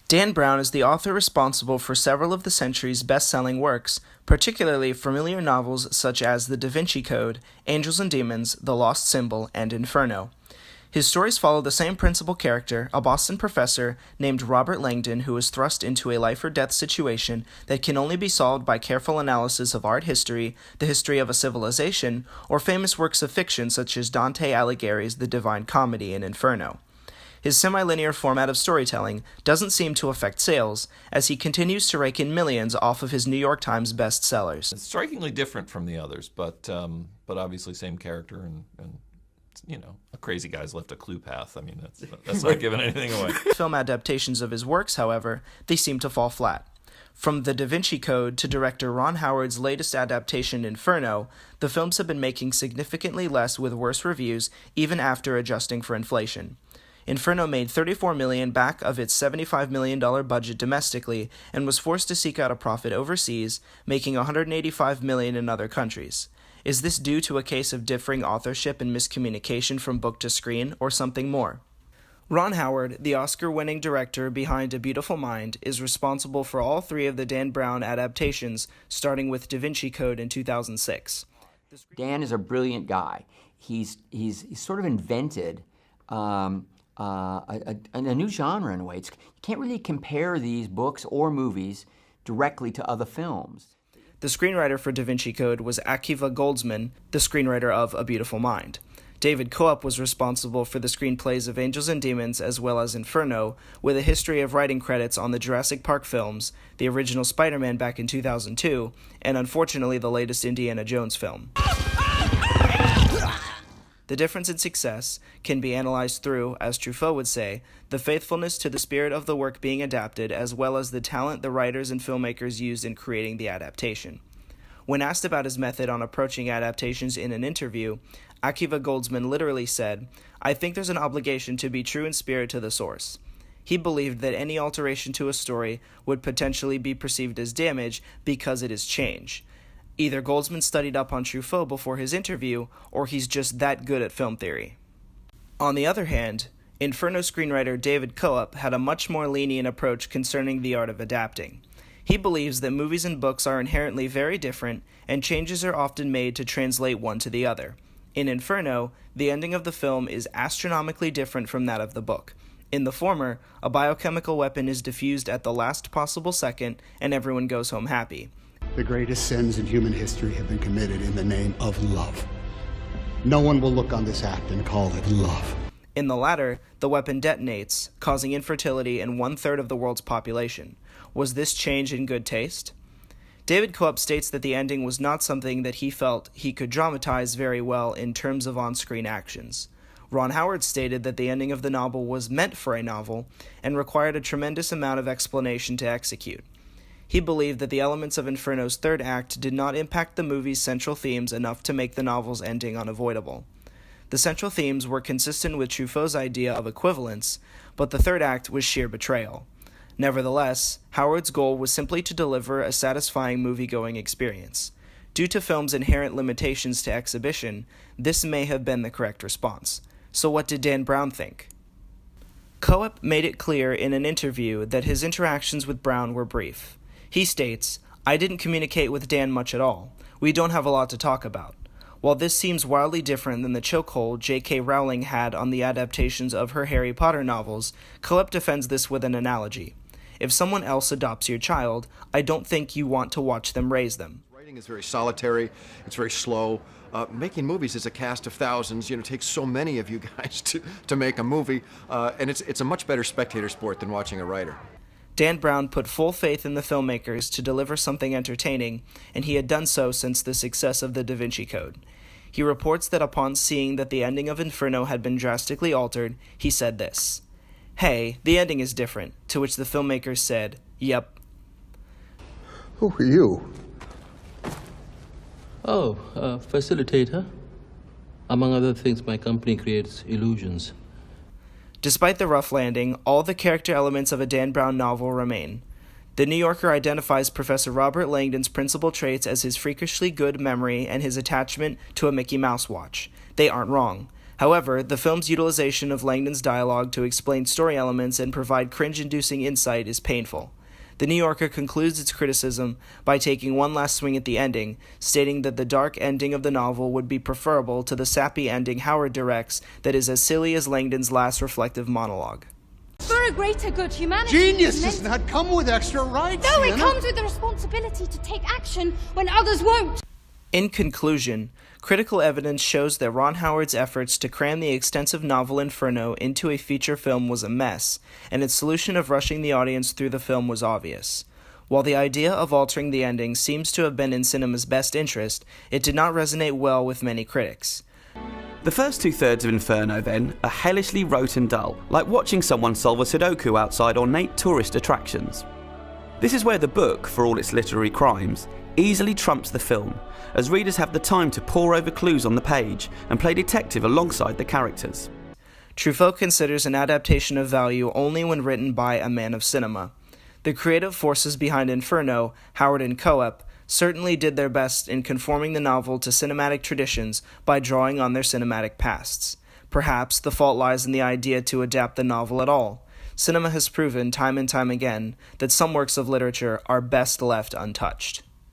Dan Brown is the author responsible for several of the century's best-selling works, particularly familiar novels such as The Da Vinci Code, Angels and Demons, The Lost Symbol, and Inferno. His stories follow the same principal character, a Boston professor named Robert Langdon, who is thrust into a life-or-death situation that can only be solved by careful analysis of art history, the history of a civilization, or famous works of fiction such as Dante Alighieri's The Divine Comedy and Inferno. His semi-linear format of storytelling doesn't seem to affect sales, as he continues to rake in millions off of his New York Times bestsellers. It's strikingly different from the others, but obviously same character and a crazy guy's left a clue path. I mean, that's not giving anything away. Film adaptations of his works, however, they seem to fall flat. From The Da Vinci Code to director Ron Howard's latest adaptation, Inferno, the films have been making significantly less with worse reviews, even after adjusting for inflation. Inferno made $34 million back of its $75 million budget domestically and was forced to seek out a profit overseas, making $185 million in other countries. Is this due to a case of differing authorship and miscommunication from book to screen, or something more? Ron Howard, the Oscar-winning director behind A Beautiful Mind, is responsible for all three of the Dan Brown adaptations, starting with Da Vinci Code in 2006. Dan is a brilliant guy. He's sort of invented a new genre in a way. You can't really compare these books or movies directly to other films. The screenwriter for Da Vinci Code was Akiva Goldsman, the screenwriter of A Beautiful Mind. David Coop was responsible for the screenplays of Angels and Demons as well as Inferno, with a history of writing credits on the Jurassic Park films, the original Spider-Man back in 2002, and unfortunately the latest Indiana Jones film. The difference in success can be analyzed through, as Truffaut would say, the faithfulness to the spirit of the work being adapted as well as the talent the writers and filmmakers used in creating the adaptation. When asked about his method on approaching adaptations in an interview, Akiva Goldsman literally said, "I think there's an obligation to be true in spirit to the source." He believed that any alteration to a story would potentially be perceived as damage because it is change. Either Goldsman studied up on Truffaut before his interview, or he's just that good at film theory. On the other hand, Inferno screenwriter David Coop had a much more lenient approach concerning the art of adapting. He believes that movies and books are inherently very different, and changes are often made to translate one to the other. In Inferno, the ending of the film is astronomically different from that of the book. In the former, a biochemical weapon is diffused at the last possible second, and everyone goes home happy. The greatest sins in human history have been committed in the name of love. No one will look on this act and call it love. In the latter, the weapon detonates, causing infertility in 1/3 of the world's population. Was this change in good taste? David Coop states that the ending was not something that he felt he could dramatize very well in terms of on-screen actions. Ron Howard stated that the ending of the novel was meant for a novel and required a tremendous amount of explanation to execute. He believed that the elements of Inferno's third act did not impact the movie's central themes enough to make the novel's ending unavoidable. The central themes were consistent with Truffaut's idea of equivalence, but the third act was sheer betrayal. Nevertheless, Howard's goal was simply to deliver a satisfying movie-going experience. Due to film's inherent limitations to exhibition, this may have been the correct response. So what did Dan Brown think? Coop made it clear in an interview that his interactions with Brown were brief. He states, "I didn't communicate with Dan much at all. We don't have a lot to talk about." While this seems wildly different than the chokehold J.K. Rowling had on the adaptations of her Harry Potter novels, Coop defends this with an analogy. If someone else adopts your child, I don't think you want to watch them raise them. Writing is very solitary, it's very slow. Making movies is a cast of thousands. It takes so many of you guys to make a movie, and it's a much better spectator sport than watching a writer. Dan Brown put full faith in the filmmakers to deliver something entertaining, and he had done so since the success of The Da Vinci Code. He reports that upon seeing that the ending of Inferno had been drastically altered, he said this, "Hey, the ending is different," to which the filmmakers said, "Yep." Who are you? Oh, facilitator. Among other things, my company creates illusions. Despite the rough landing, all the character elements of a Dan Brown novel remain. The New Yorker identifies Professor Robert Langdon's principal traits as his freakishly good memory and his attachment to a Mickey Mouse watch. They aren't wrong. However, the film's utilization of Langdon's dialogue to explain story elements and provide cringe-inducing insight is painful. The New Yorker concludes its criticism by taking one last swing at the ending, stating that the dark ending of the novel would be preferable to the sappy ending Howard directs that is as silly as Langdon's last reflective monologue. For a greater good, humanity Genius is does meant not come with extra rights. No, it Sienna. comes with the responsibility to take action when others won't. In conclusion, critical evidence shows that Ron Howard's efforts to cram the extensive novel Inferno into a feature film was a mess, and its solution of rushing the audience through the film was obvious. While the idea of altering the ending seems to have been in cinema's best interest, it did not resonate well with many critics. The first two-thirds of Inferno, then, are hellishly rote and dull, like watching someone solve a Sudoku outside ornate tourist attractions. This is where the book, for all its literary crimes, easily trumps the film, as readers have the time to pore over clues on the page and play detective alongside the characters. Truffaut considers an adaptation of value only when written by a man of cinema. The creative forces behind Inferno, Howard and Coep, certainly did their best in conforming the novel to cinematic traditions by drawing on their cinematic pasts. Perhaps the fault lies in the idea to adapt the novel at all. Cinema has proven time and time again that some works of literature are best left untouched.